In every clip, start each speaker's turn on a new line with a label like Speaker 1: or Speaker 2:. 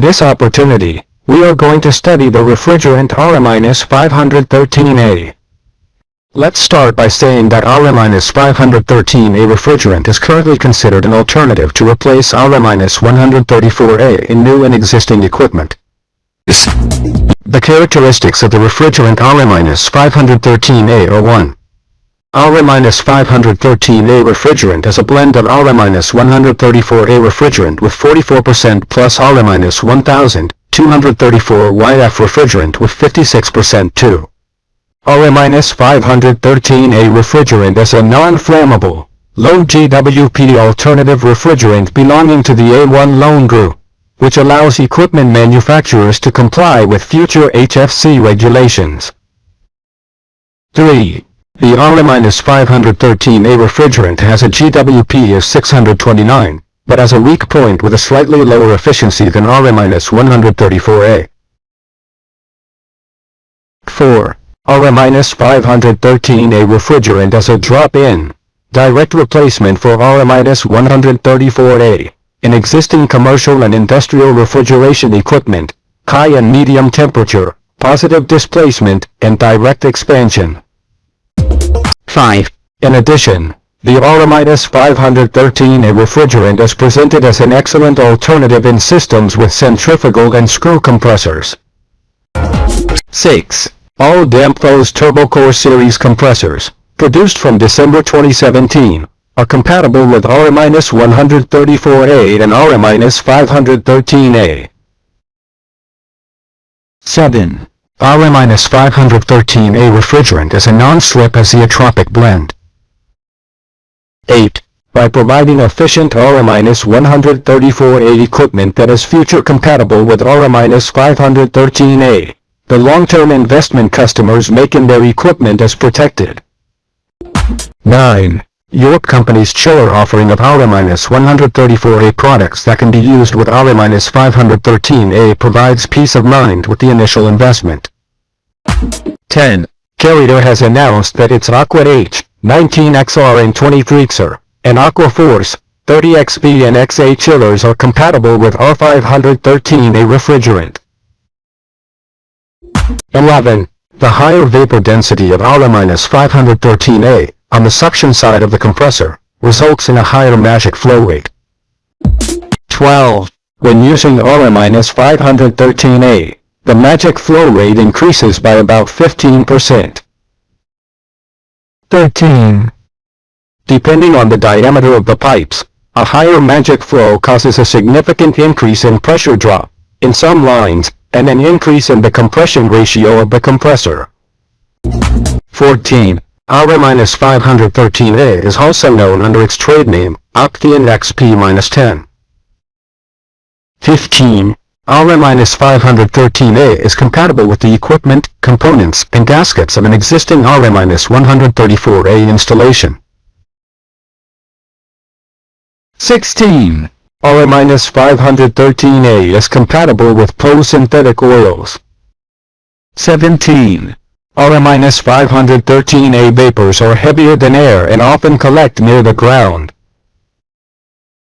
Speaker 1: this opportunity, we are going to study the refrigerant R513A. Let's start by saying that R513A refrigerant is currently considered an alternative to replace R134a in new and existing equipment. The characteristics of the refrigerant R513A are 1. R513A refrigerant is a blend of R134a refrigerant with 44% plus R-1234YF refrigerant with 56% too. R513A refrigerant is a non-flammable, low GWP alternative refrigerant belonging to the A1 loan group, which allows equipment manufacturers to comply with future HFC regulations. 3. The R513A refrigerant has a GWP of 629, but has a weak point with a slightly lower efficiency than R-134A. 4. R-513A refrigerant is a drop-in, direct replacement for R-134A in existing commercial and industrial refrigeration equipment, high and medium temperature, positive displacement, and direct expansion. 5. In addition, the R-513A refrigerant is presented as an excellent alternative in systems with centrifugal and screw compressors. 6. All Danfoss TurboCore series compressors, produced from December 2017, are compatible with R-134A and R-513A. 7. R-513A refrigerant is a non-slip azeotropic blend. 8. By providing efficient R-134A equipment that is future compatible with R-513A, the long-term investment customers make in their equipment is protected. 9. Your company's chiller offering of R-134A products that can be used with R-513A provides peace of mind with the initial investment. 10. Carrier has announced that its Aqua H, 19XR and 23XR, and Aqua Force, 30XB and XA chillers are compatible with R-513A refrigerant. 11. The higher vapor density of R-513A on the suction side of the compressor results in a higher magic flow rate. 12. When using R-513A, the magic flow rate increases by about 15%. 13. Depending on the diameter of the pipes, a higher magic flow causes a significant increase in pressure drop in some lines, and an increase in the compression ratio of the compressor. 14. R-513A is also known under its trade name, Octane XP-10. 15. R-513A is compatible with the equipment, components, and gaskets of an existing R-134A installation. 16. R-513A is compatible with synthetic oils. 17. R-513A vapors are heavier than air and often collect near the ground.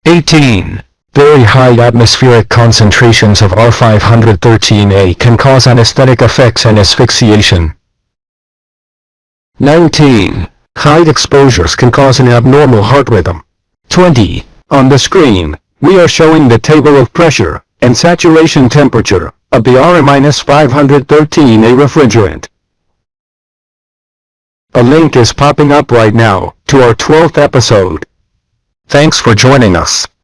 Speaker 1: 18. Very high atmospheric concentrations of R-513A can cause anesthetic effects and asphyxiation. 19. High exposures can cause an abnormal heart rhythm. 20. On the screen, we are showing the table of pressure and saturation temperature of the R-513A refrigerant. A link is popping up right now to our 12th episode. Thanks for joining us.